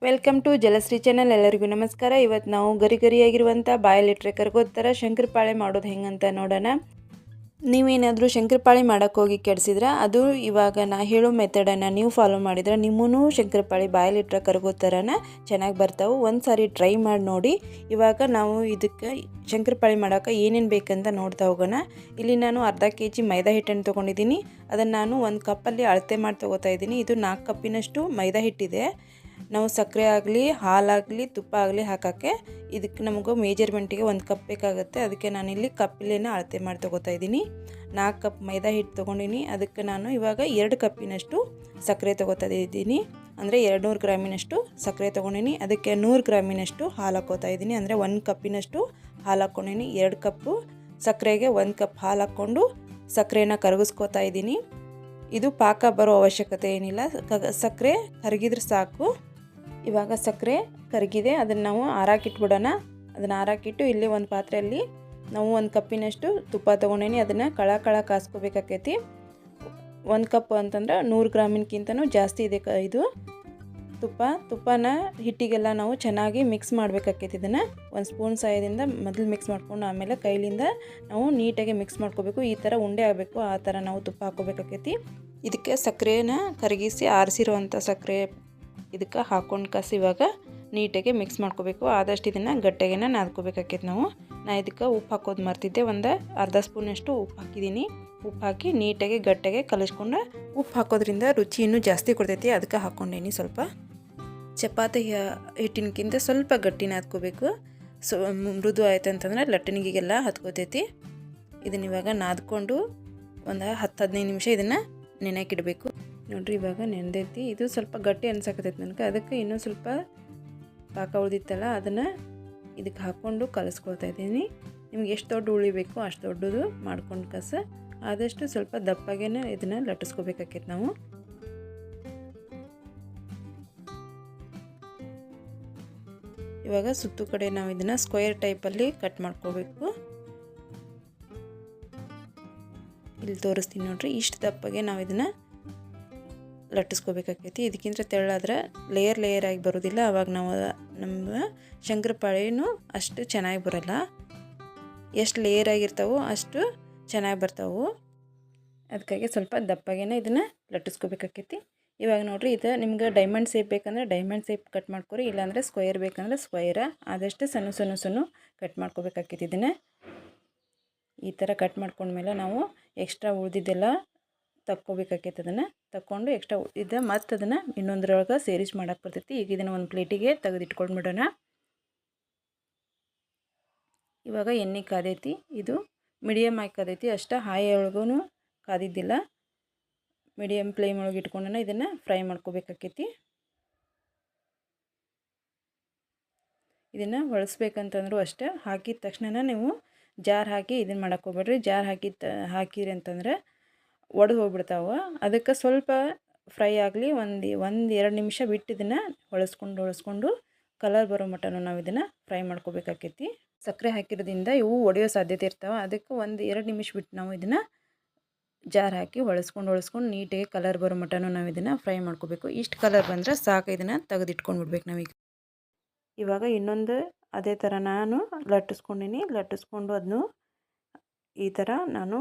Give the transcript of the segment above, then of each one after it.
Welcome to ಜಲಶ್ರೀ channel. ಎಲ್ಲರಿಗೂ ನಮಸ್ಕಾರ. ಇವತ್ತು ನಾವು ಗರಿಗರಿಯಾಗಿರುವಂಥ ಬಾಯಲ್ಲಿಟ್ಟರೆ ಕರ್ಗೋತ್ತರ ಶಂಕರಪಾಳೆ ಮಾಡೋದು ಹೆಂಗಂತ ನೋಡೋಣ. ನೀವೇನಾದರೂ ಶಂಕರಪಾಳೆ ಮಾಡೋಕ್ಕೆ ಹೋಗಿ ಕೆಡಿಸಿದ್ರೆ ಅದು ಇವಾಗ ನಾ ಹೇಳೋ ಮೆಥಡನ್ನು ನೀವು ಫಾಲೋ ಮಾಡಿದ್ರೆ ನಿಮ್ಮೂ ಶಂಕರಪಾಳೆ ಬಾಯಲ್ಲಿಟ್ಟರೆ ಕರ್ಗೋತರನ ಚೆನ್ನಾಗಿ ಬರ್ತಾವೆ. ಒಂದು ಸಾರಿ ಟ್ರೈ ಮಾಡಿ ನೋಡಿ. ಇವಾಗ ನಾವು ಇದಕ್ಕೆ ಶಂಕರಪಾಳೆ ಮಾಡೋಕೆ ಏನೇನು ಬೇಕಂತ ನೋಡ್ತಾ ಹೋಗೋಣ. ಇಲ್ಲಿ ನಾನು ಅರ್ಧ kg ಮೈದಾ ಹಿಟ್ಟನ್ನು ತೊಗೊಂಡಿದ್ದೀನಿ. ಅದನ್ನು ನಾನು ಒಂದು ಕಪ್ಪಲ್ಲಿ ಅಳತೆ ಮಾಡಿ ತೊಗೋತಾ ಇದ್ದೀನಿ. ಇದು 4 ಕಪ್ಪಿನಷ್ಟು ಮೈದಾ ಹಿಟ್ಟಿದೆ. ನಾವು ಸಕ್ಕರೆ ಆಗಲಿ ಹಾಲಾಗಲಿ ತುಪ್ಪ ಆಗಲಿ ಹಾಕೋಕ್ಕೆ ಇದಕ್ಕೆ ನಮಗೆ ಮೇಜರ್ಮೆಂಟಿಗೆ 1 ಕಪ್ ಬೇಕಾಗುತ್ತೆ. ಅದಕ್ಕೆ ನಾನಿಲ್ಲಿ ಕಪ್ಪಲೇನ ಅಳತೆ ಮಾಡಿ ತೊಗೋತಾ ಇದ್ದೀನಿ. 4 ಕಪ್ ಮೈದಾ ಹಿಟ್ಟು ತೊಗೊಂಡಿನಿ. ಅದಕ್ಕೆ ನಾನು ಇವಾಗ 2 ಕಪ್ಪಿನಷ್ಟು ಸಕ್ಕರೆ ತೊಗೋತಾ ಇದ್ದೀನಿ. ಅಂದರೆ 200 ಗ್ರಾಮಿನಷ್ಟು ಸಕ್ಕರೆ ತೊಗೊಂಡಿನಿ. ಅದಕ್ಕೆ 100 ಗ್ರಾಮಿನಷ್ಟು ಹಾಲು ಹಾಕ್ಕೋತಾ ಇದ್ದೀನಿ. ಅಂದರೆ 1 ಕಪ್ಪಿನಷ್ಟು ಹಾಲು ಹಾಕ್ಕೊಂಡಿನಿ. 2 ಕಪ್ಪು ಸಕ್ಕರೆಗೆ 1 ಕಪ್ ಹಾಲು ಹಾಕ್ಕೊಂಡು ಸಕ್ಕರೆನ ಕರಗಿಸ್ಕೋತಾ ಇದ್ದೀನಿ. ಇದು ಪಾಕ ಬರೋ ಅವಶ್ಯಕತೆ ಏನಿಲ್ಲ, ಸಕ್ಕರೆ ಕರಗಿದ್ರೆ ಸಾಕು. ಇವಾಗ ಸಕ್ಕರೆ ಕರಗಿದೆ, ಅದನ್ನು ನಾವು ಆರಾಕಿಟ್ಬಿಡೋಣ. ಅದನ್ನು ಆರಾಕಿಟ್ಟು ಇಲ್ಲಿ ಒಂದು ಪಾತ್ರೆಯಲ್ಲಿ ನಾವು 1 ಕಪ್ಪಿನಷ್ಟು ತುಪ್ಪ ತೊಗೊಂಡೇನಿ. ಅದನ್ನು ಕಳ ಕಾಸ್ಕೋಬೇಕಾಕೈತಿ. 1 ಕಪ್ ಅಂತಂದ್ರೆ 100 ಗ್ರಾಮಿನಕ್ಕಿಂತನೂ ಜಾಸ್ತಿ ಇದೆ ಇದು ತುಪ್ಪನ ಹಿಟ್ಟಿಗೆಲ್ಲ ನಾವು ಚೆನ್ನಾಗಿ ಮಿಕ್ಸ್ ಮಾಡಬೇಕಾಕೈತಿ. ಇದನ್ನು 1 ಸ್ಪೂನ್ ಸಹಾಯದಿಂದ ಮೊದಲು ಮಿಕ್ಸ್ ಮಾಡ್ಕೊಂಡು ಆಮೇಲೆ ಕೈಲಿಂದ ನಾವು ನೀಟಾಗಿ ಮಿಕ್ಸ್ ಮಾಡ್ಕೋಬೇಕು. ಈ ಥರ ಉಂಡೆ ಆಗಬೇಕು, ಆ ಥರ ನಾವು ತುಪ್ಪ ಹಾಕ್ಕೋಬೇಕಾಕೈತಿ. ಇದಕ್ಕೆ ಸಕ್ಕರೆನ ಕರಗಿಸಿ ಆರಿಸಿರುವಂಥ ಸಕ್ಕರೆ ಇದಕ್ಕೆ ಹಾಕ್ಕೊಂಡು ಇವಾಗ ನೀಟಾಗಿ ಮಿಕ್ಸ್ ಮಾಡ್ಕೋಬೇಕು. ಆದಷ್ಟು ಇದನ್ನು ಗಟ್ಟಿಗೆನ ನಾದ್ಕೋಬೇಕಾಕೈತಿ ನಾವು. ಇದಕ್ಕೆ ಉಪ್ಪು ಹಾಕೋದು ಮರ್ತಿದ್ದೆ. ಒಂದು ಅರ್ಧ ಸ್ಪೂನಷ್ಟು ಉಪ್ಪು ಹಾಕಿದ್ದೀನಿ. ಉಪ್ಪು ಹಾಕಿ ನೀಟಾಗಿ ಗಟ್ಟಿಗೆ ಕಲಿಸ್ಕೊಂಡು, ಉಪ್ಪು ಹಾಕೋದ್ರಿಂದ ರುಚಿ ಇನ್ನೂ ಜಾಸ್ತಿ ಕೊಡ್ತೈತಿ. ಅದಕ್ಕೆ ಹಾಕ್ಕೊಂಡೇನಿ. ಸ್ವಲ್ಪ ಚಪಾತಿ ಹಿಟ್ಟಿನಕ್ಕಿಂತ ಸ್ವಲ್ಪ ಗಟ್ಟಿ ನಾದ್ಕೋಬೇಕು. ಮೃದು ಆಯ್ತು ಅಂತಂದ್ರೆ ಲಟ್ಟಣಿಗೆಲ್ಲ ಹತ್ಕೋತೈತಿ. ಇದನ್ನ ಇವಾಗ ನಾದ್ಕೊಂಡು ಒಂದು 10-15 ನಿಮಿಷ ಇದನ್ನು ನೆನೆಯಕ್ಕಿಡಬೇಕು. ನೋಡ್ರಿ ಇವಾಗ ನೆನೆದೈತಿ. ಇದು ಸ್ವಲ್ಪ ಗಟ್ಟಿ ಅನ್ಸಕತ್ತೈತಿ ನನಗೆ. ಅದಕ್ಕೆ ಇನ್ನೂ ಸ್ವಲ್ಪ ಪಾಕ ಉಳಿದಿತ್ತಲ್ಲ ಅದನ್ನು ಇದಕ್ಕೆ ಹಾಕ್ಕೊಂಡು ಕಲಿಸ್ಕೊಳ್ತಾ ಇದ್ದೀನಿ. ನಿಮ್ಗೆ ಎಷ್ಟು ದೊಡ್ಡ ಉಳಿಬೇಕು ಅಷ್ಟು ದೊಡ್ಡದು ಮಾಡ್ಕೊಂಡು ಆದಷ್ಟು ಸ್ವಲ್ಪ ದಪ್ಪಾಗೇನೆ ಇದನ್ನು ಲಟ್ಟಿಸ್ಕೋಬೇಕಾಕೈತಿ ನಾವು. ಇವಾಗ ಸುತ್ತು ಕಡೆ ನಾವು ಇದನ್ನು ಸ್ಕ್ವೇರ್ ಟೈಪಲ್ಲಿ ಕಟ್ ಮಾಡ್ಕೋಬೇಕು. ಇಲ್ಲಿ ತೋರಿಸ್ತೀನಿ ನೋಡ್ರಿ. ಇಷ್ಟು ದಪ್ಪಗೆ ನಾವು ಇದನ್ನು ಲಟ್ಟಿಸ್ಕೋಬೇಕಾಕೈತಿ. ಇದಕ್ಕಿಂತ ತೆಳ್ಳಾದ್ರೆ ಲೇಯರ್ ಆಗಿ ಬರೋದಿಲ್ಲ. ಆವಾಗ ನಾವು ನಮ್ಮ ಶಂಕರಪಾಳೆನೂ ಅಷ್ಟು ಚೆನ್ನಾಗಿ ಬರೋಲ್ಲ. ಎಷ್ಟು ಲೇಯರ್ ಆಗಿರ್ತಾವೋ ಅಷ್ಟು ಚೆನ್ನಾಗಿ ಬರ್ತಾವೆ. ಅದಕ್ಕಾಗಿ ಸ್ವಲ್ಪ ದಪ್ಪಗೇನೆ ಇದನ್ನು ಲಟ್ಟಿಸ್ಕೋಬೇಕಾಕೈತಿ. ಇವಾಗ ನೋಡಿರಿ, ಇದು ನಿಮ್ಗೆ ಡೈಮಂಡ್ ಶೇಪ್ ಬೇಕಂದ್ರೆ ಡೈಮಂಡ್ ಶೇಪ್ ಕಟ್ ಮಾಡ್ಕೊರಿ. ಇಲ್ಲಾಂದರೆ ಸ್ಕ್ವೇರ್ ಬೇಕಂದ್ರೆ ಸ್ಕ್ವೇರ. ಆದಷ್ಟು ಸಣ್ಣ ಕಟ್ ಮಾಡ್ಕೋಬೇಕಾಕೈತಿ. ಇದನ್ನು ಈ ಥರ ಕಟ್ ಮಾಡ್ಕೊಂಡ್ಮೇಲೆ ನಾವು ಎಕ್ಸ್ಟ್ರಾ ಉಳಿದಿದ್ದೆಲ್ಲ ತಕ್ಕೋಬೇಕಾಕೈತೆ. ಅದನ್ನು ತಕ್ಕೊಂಡು ಎಕ್ಸ್ಟ್ರಾ ಉಳಿದಿದ್ದ ಮತ್ತು ಅದನ್ನು ಇನ್ನೊಂದ್ರೊಳಗೆ ಸೇರಿಸಿ ಮಾಡೋಕ್ಕೆ ಬರ್ತೈತಿ. ಈಗ ಇದನ್ನು ಒಂದು ಪ್ಲೇಟಿಗೆ ತೆಗೆದಿಟ್ಕೊಂಡ್ಬಿಡೋಣ. ಇವಾಗ ಎಣ್ಣೆ ಕಾದೈತಿ. ಇದು ಮೀಡಿಯಮ್ ಆಗಿ ಕಾದೈತಿ, ಅಷ್ಟು ಹೈ ಒಳಗೂ ಕಾದಿದ್ದಿಲ್ಲ. ಮೀಡಿಯಮ್ ಫ್ಲೇಮ್ ಒಳಗೆ ಇಟ್ಕೊಂಡು ಇದನ್ನು ಫ್ರೈ ಮಾಡ್ಕೋಬೇಕಾಕೈತಿ. ಇದನ್ನು ಹೊಳಿಸ್ಬೇಕಂತಂದ್ರೂ ಅಷ್ಟೇ. ಹಾಕಿದ ತಕ್ಷಣ ನೀವು ಜಾರ್ ಹಾಕಿ ಇದನ್ನು ಮಾಡೋಕ್ಕೆ ಹೋಗ್ಬೇಡ್ರಿ. ಜಾರ್ ಹಾಕಿರಿ ಅಂತಂದ್ರೆ ಒಡೆದು ಹೋಗ್ಬಿಡ್ತಾವೆ. ಅದಕ್ಕೆ ಸ್ವಲ್ಪ ಫ್ರೈ ಆಗಲಿ, ಒಂದು 2 ನಿಮಿಷ ಬಿಟ್ಟು ಇದನ್ನು ಹೊಳಿಸ್ಕೊಂಡು ಕಲರ್ ಬರೋ ಮಟ್ಟನೂ ನಾವು ಇದನ್ನು ಫ್ರೈ ಮಾಡ್ಕೋಬೇಕಾಕೈತಿ. ಸಕ್ಕರೆ ಹಾಕಿರೋದ್ರಿಂದ ಇವು ಒಡೆಯೋ ಸಾಧ್ಯತೆ ಇರ್ತಾವೆ. ಅದಕ್ಕೆ 1-2 ನಿಮಿಷ ಬಿಟ್ಟು ನಾವು ಇದನ್ನು ಜಾರ್ ಹಾಕಿ ಹೊಳಿಸ್ಕೊಂಡು ನೀಟಾಗಿ ಕಲರ್ ಬರೋ ಮಟ್ಟನೂ ನಾವು ಇದನ್ನು ಫ್ರೈ ಮಾಡ್ಕೋಬೇಕು. ಇಷ್ಟು ಕಲರ್ ಬಂದರೆ ಸಾಕು. ಇದನ್ನು ತೆಗೆದಿಟ್ಕೊಂಡು ಬಿಡ್ಬೇಕು ನಾವೀಗ. ಇವಾಗ ಇನ್ನೊಂದು ಅದೇ ಥರ ನಾನು ಲಟ್ಟಿಸ್ಕೊಂಡು ಅದನ್ನು ಈ ಥರ ನಾನು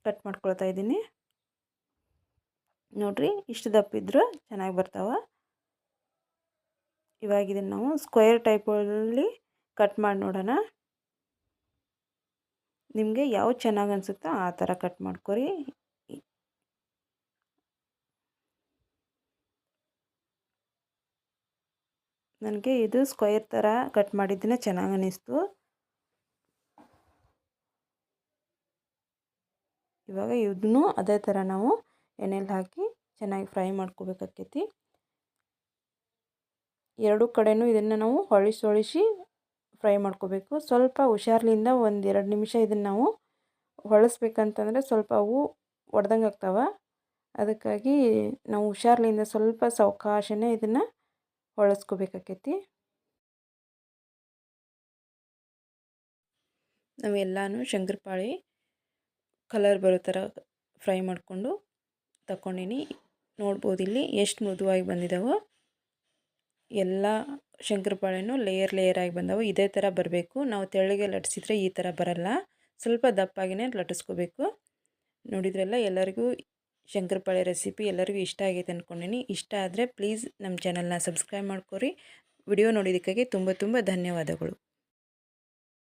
ಕಟ್ ಮಾಡ್ಕೊಳ್ತಾ ಇದ್ದೀನಿ. ನೋಡಿರಿ, ಇಷ್ಟು ದಪ್ಪ ಇದ್ರೂ ಚೆನ್ನಾಗಿ ಬರ್ತಾವೆ. ಇವಾಗ ಇದನ್ನು ನಾವು ಸ್ಕ್ವೇರ್ ಟೈಪಲ್ಲಿ ಕಟ್ ಮಾಡಿ ನೋಡೋಣ. ನಿಮಗೆ ಯಾವ್ದು ಚೆನ್ನಾಗಿ ಅನಿಸುತ್ತೋ ಆ ಥರ ಕಟ್ ಮಾಡ್ಕೊರಿ. ನನಗೆ ಇದು ಸ್ಕ್ವೇರ್ ಥರ ಕಟ್ ಮಾಡಿದ್ದನ್ನೇ ಚೆನ್ನಾಗಿ ಅನ್ನಿಸ್ತು. ಇವಾಗ ಇದನ್ನು ಅದೇ ಥರ ನಾವು ಎಣ್ಣೆಲಿ ಹಾಕಿ ಚೆನ್ನಾಗಿ ಫ್ರೈ ಮಾಡ್ಕೋಬೇಕಾಕೈತಿ. ಎರಡೂ ಕಡೆಯೂ ಇದನ್ನು ನಾವು ಹೊಳಿಸಿ ಫ್ರೈ ಮಾಡ್ಕೋಬೇಕು. ಸ್ವಲ್ಪ ಹುಷಾರ್ಲಿಂದ 1-2 ನಿಮಿಷ ಇದನ್ನು ನಾವು ಹೊಳಿಸ್ಬೇಕಂತಂದರೆ ಸ್ವಲ್ಪ ಅವು ಒಡೆದಂಗೆ ಆಗ್ತಾವೆ. ಅದಕ್ಕಾಗಿ ನಾವು ಹುಷಾರ್ಲಿಂದ ಸ್ವಲ್ಪ ಸಾವಕಾಶನೇ ಇದನ್ನು ಹೊಳಿಸ್ಕೋಬೇಕಾಕೈತಿ. ನಾವೆಲ್ಲನೂ ಶಂಕರಪಾಳೆ ಕಲರ್ ಬರೋ ಥರ ಫ್ರೈ ಮಾಡಿಕೊಂಡು ತಗೊಂಡಿನಿ. ನೋಡ್ಬೋದು ಇಲ್ಲಿ ಎಷ್ಟು ಮೃದುವಾಗಿ ಬಂದಿದ್ದಾವೆ. ಎಲ್ಲ ಶಂಕರಪಾಳೆನೂ ಲೇಯರ್ ಆಗಿ ಬಂದವು. ಇದೇ ಥರ ಬರಬೇಕು. ನಾವು ತೆಳ್ಳಗೆ ಲಟ್ಸಿದ್ರೆ ಈ ಥರ ಬರಲ್ಲ, ಸ್ವಲ್ಪ ದಪ್ಪಾಗಿನೇ ಲಟ್ಟಿಸ್ಕೋಬೇಕು. ನೋಡಿದ್ರಲ್ಲ, ಎಲ್ಲರಿಗೂ ಶಂಕರಪಾಳೆ ರೆಸಿಪಿ ಎಲ್ಲರಿಗೂ ಇಷ್ಟ ಆಗೈತೆ ಅಂದ್ಕೊಂಡಿನಿ. ಇಷ್ಟ ಆದರೆ ಪ್ಲೀಸ್ ನಮ್ಮ ಚಾನಲ್ನ ಸಬ್ಸ್ಕ್ರೈಬ್ ಮಾಡ್ಕೊರಿ. ವಿಡಿಯೋ ನೋಡಿದ್ದಕ್ಕಾಗಿ ತುಂಬ ಧನ್ಯವಾದಗಳು.